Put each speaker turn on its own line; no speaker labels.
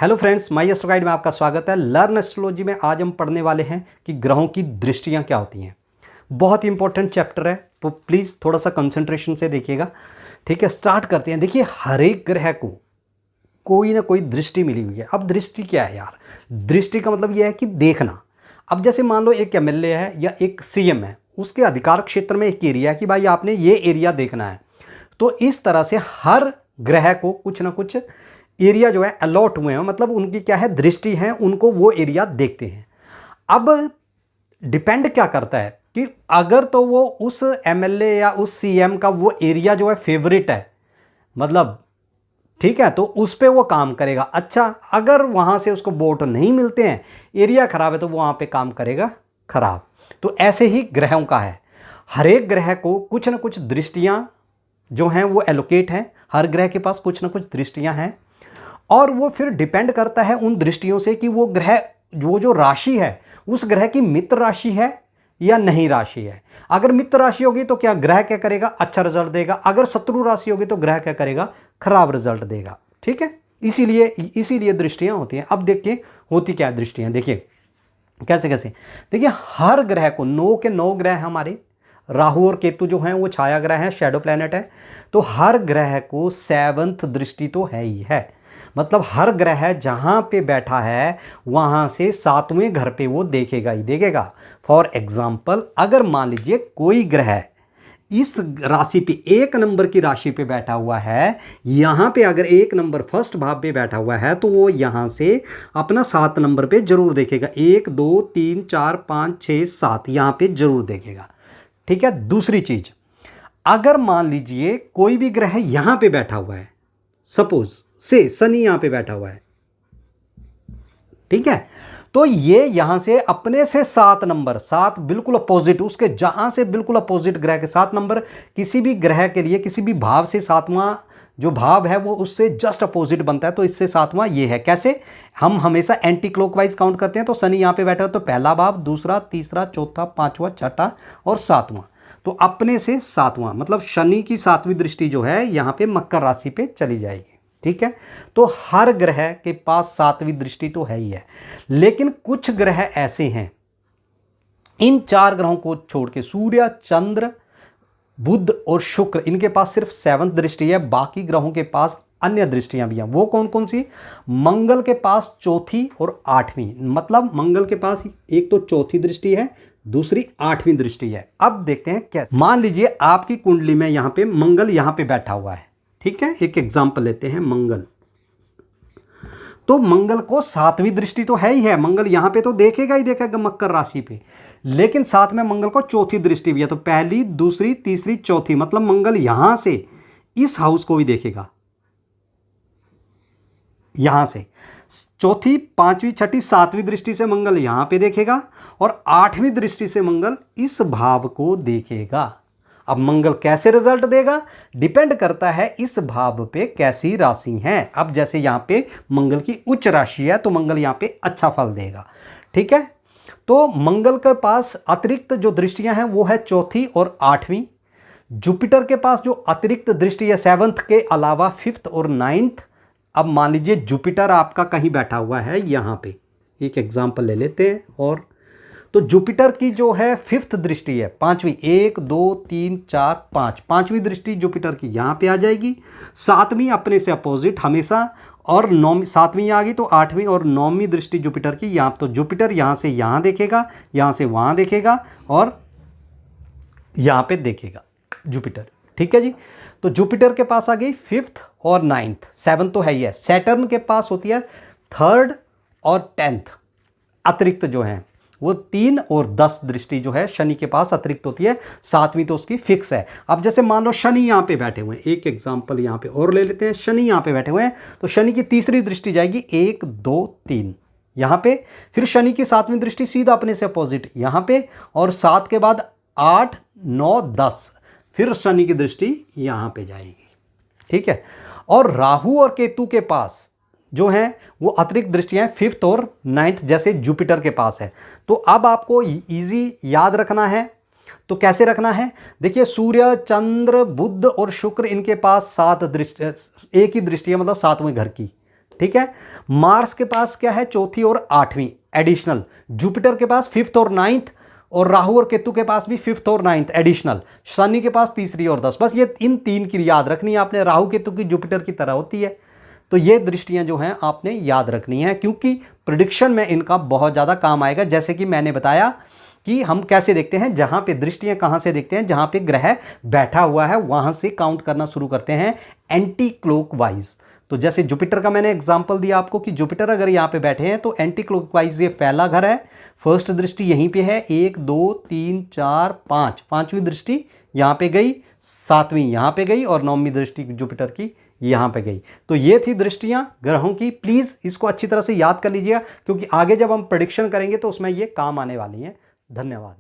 Hello friends, माई astro guide में आपका स्वागत है। लर्न एस्ट्रोलॉजी में आज हम पढ़ने वाले हैं कि ग्रहों की दृष्टियां क्या होती हैं। बहुत ही इंपॉर्टेंट चैप्टर है, तो प्लीज़ थोड़ा सा कंसंट्रेशन से देखिएगा। ठीक है, स्टार्ट करते हैं। देखिए, हर एक ग्रह को कोई ना कोई दृष्टि मिली हुई है। अब दृष्टि क्या है यार? दृष्टि का मतलब यह है कि देखना। अब जैसे मान लो एक एमएलए है या एक सीएम है, उसके अधिकार क्षेत्र में एक एरिया है कि भाई आपने ये एरिया देखना है। तो इस तरह से हर ग्रह को कुछ ना कुछ एरिया जो है अलॉट हुए हैं, मतलब उनकी क्या है, दृष्टि है, उनको वो एरिया देखते हैं। अब डिपेंड क्या करता है कि अगर तो वो उस एमएलए या उस सीएम का वो एरिया जो है फेवरेट है, मतलब ठीक है, तो उस पे वो काम करेगा अच्छा। अगर वहां से उसको वोट नहीं मिलते हैं, एरिया खराब है, तो वो वहां पे काम करेगा खराब। तो ऐसे ही ग्रहों का है। हर एक ग्रह को कुछ ना कुछ दृष्टियां जो हैं वो एलोकेट हैं। हर ग्रह के पास कुछ ना कुछ दृष्टियां हैं, और वो फिर डिपेंड करता है उन दृष्टियों से कि वो ग्रह जो राशि है उस ग्रह की मित्र राशि है या नहीं राशि है। अगर मित्र राशि होगी तो क्या ग्रह क्या करेगा, अच्छा रिजल्ट देगा। अगर शत्रु राशि होगी तो ग्रह क्या करेगा, खराब रिजल्ट देगा। ठीक है, इसीलिए दृष्टियां होती हैं। अब देखिए होती क्या दृष्टियां, देखिए कैसे कैसे। देखिए, हर ग्रह को 9 के 9 ग्रह हमारे, राहु और केतु जो हैं वो छाया ग्रह हैं, शैडो प्लैनेट है। तो हर ग्रह को 7th दृष्टि तो है ही है। मतलब हर ग्रह जहां पे बैठा है वहां से 7वें घर पे वो देखेगा ही देखेगा। फॉर एग्जाम्पल, अगर मान लीजिए कोई ग्रह इस राशि पे 1 नंबर की राशि पे बैठा हुआ है, यहां पे अगर 1 नंबर फर्स्ट भाव पे बैठा हुआ है, तो वो यहां से अपना 7 नंबर पे जरूर देखेगा। 1 2 3 4 5 6 7 यहां पे जरूर देखेगा। ठीक है, दूसरी चीज, अगर मान लीजिए कोई भी ग्रह यहां पे बैठा हुआ है, सपोज से शनि यहां पे बैठा हुआ है, ठीक है, तो ये यहां से अपने से 7 नंबर, 7 बिल्कुल अपोजिट, उसके जहां से बिल्कुल अपोजिट ग्रह के 7 नंबर किसी भी ग्रह के लिए किसी भी भाव से 7वां जो भाव है वो उससे जस्ट अपोजिट बनता है। तो इससे 7वां ये है। कैसे? हम हमेशा एंटी क्लॉकवाइज काउंट करते हैं। तो शनि यहां पे बैठा है तो पहला भाव, दूसरा, तीसरा, चौथा, पांचवा, छठा और 7वां। तो अपने से 7वां, मतलब शनि की 7वीं दृष्टि जो है यहां पे मकर राशि पे चली जाएगी। ठीक है, तो हर ग्रह के पास 7वीं दृष्टि तो है ही है। लेकिन कुछ ग्रह ऐसे हैं, इन 4 ग्रहों को छोड़ के, सूर्य, चंद्र, बुध और शुक्र, इनके पास सिर्फ 7th दृष्टि है। बाकी ग्रहों के पास अन्य दृष्टियां भी हैं। वो कौन कौन सी? मंगल के पास 4थी और 8वीं, मतलब मंगल के पास एक तो 4थी दृष्टि है, दूसरी 8वीं दृष्टि है। अब देखते हैं कैसे। मान लीजिए आपकी कुंडली में यहां पे मंगल यहां पे बैठा हुआ है। ठीक है, एक एग्जाम्पल लेते हैं, मंगल। तो मंगल को 7वीं दृष्टि तो है ही है, मंगल यहां पे तो देखेगा ही देखेगा मकर राशि पे, लेकिन साथ में मंगल को 4थी दृष्टि भी है। तो पहली, दूसरी, तीसरी, चौथी, मतलब मंगल यहां से इस हाउस को भी देखेगा, यहां से 4थी, 5वीं, 6ठी, 7वीं दृष्टि से मंगल यहां पे देखेगा, और 8वीं दृष्टि से मंगल इस भाव को देखेगा। अब मंगल कैसे रिजल्ट देगा, डिपेंड करता है इस भाव पे कैसी राशि है। अब जैसे यहां पे मंगल की उच्च राशि है तो मंगल यहां पे अच्छा फल देगा। ठीक है, तो मंगल के पास अतिरिक्त जो दृष्टियां हैं वो है 4थी और 8वीं। जुपिटर के पास जो अतिरिक्त दृष्टि है 7th के अलावा 5th और 9th। अब मान लीजिए जुपिटर आपका कहीं बैठा हुआ है यहां पे, एक एग्जांपल ले लेते हैं। और तो जुपिटर की जो है 5th दृष्टि है, 5वीं, 1 2 3 4 5, 5वीं दृष्टि जुपिटर की यहां पे आ जाएगी। 7वीं अपने से अपोजिट हमेशा, और 9वीं, 7वीं आ गई तो 8वीं और 9वीं दृष्टि जुपिटर की यहां। तो जुपिटर यहां से यहां देखेगा, यहां से वहां देखेगा, और यहां पे देखेगा जुपिटर। ठीक है जी, तो जुपिटर के पास आ गई 5th और 9th, 7 तो है ही है। सैटर्न के पास होती है 3rd और 10th, अतिरिक्त जो है वो 3 और 10 दृष्टि जो है शनि के पास अतिरिक्त होती है। 7वीं तो उसकी फिक्स है। अब जैसे मान लो शनि यहां पे बैठे हुए हैं, एक एग्जांपल यहां पे और ले लेते हैं। शनि यहां पे बैठे हुए हैं तो शनि की तीसरी दृष्टि जाएगी 1 2 3 यहां पे, फिर शनि की 7वीं दृष्टि सीधा अपने से अपोजिट यहां पे, और 7 के बाद 8 9 10, फिर शनि की दृष्टि यहां पे जाएगी। ठीक है, और राहु और केतु के पास जो हैं वो अतिरिक्त दृष्टियां 5th और 9th जैसे जुपिटर के पास है। तो अब आपको इजी याद रखना है, तो कैसे रखना है? देखिए, सूर्य, चंद्र, बुध और शुक्र, इनके पास 7 दृष्टि, एक ही दृष्टि है, मतलब 7वें घर की। ठीक है। मार्स के पास क्या है, चौथी और आठवीं एडिशनल, जुपिटर के पास फिफ्थ और नाइन्थ, और राहु और केतु के पास भी फिफ्थ और नाइन्थ एडिशनल, शनि के पास तीसरी और 10। बस ये इन तीन की याद रखनी है आपने, राहु केतु की जुपिटर की तरह होती है। तो ये दृष्टियां जो हैं आपने याद रखनी है, क्योंकि प्रिडिक्शन में इनका बहुत ज़्यादा काम आएगा। जैसे कि मैंने बताया कि हम कैसे देखते हैं, जहां पे दृष्टियां कहां से देखते हैं, जहां पे ग्रह बैठा हुआ है वहां से काउंट करना शुरू करते हैं एंटी क्लॉकवाइज। तो जैसे जुपिटर का मैंने एग्जांपल दिया आपको कि जुपिटर अगर यहाँ पे बैठे हैं तो एंटी क्लॉकवाइज ये पहला घर है, फर्स्ट दृष्टि यहीं पे है, 1 2 3 4 5, पांचवी दृष्टि यहाँ पे गई, सातवीं यहाँ पे गई, और नौवीं दृष्टि जुपिटर की यहाँ पे गई। तो ये थी दृष्टियां ग्रहों की। प्लीज इसको अच्छी तरह से याद कर लीजिएगा, क्योंकि आगे जब हम प्रेडिक्शन करेंगे तो उसमें ये काम आने वाली हैं। धन्यवाद।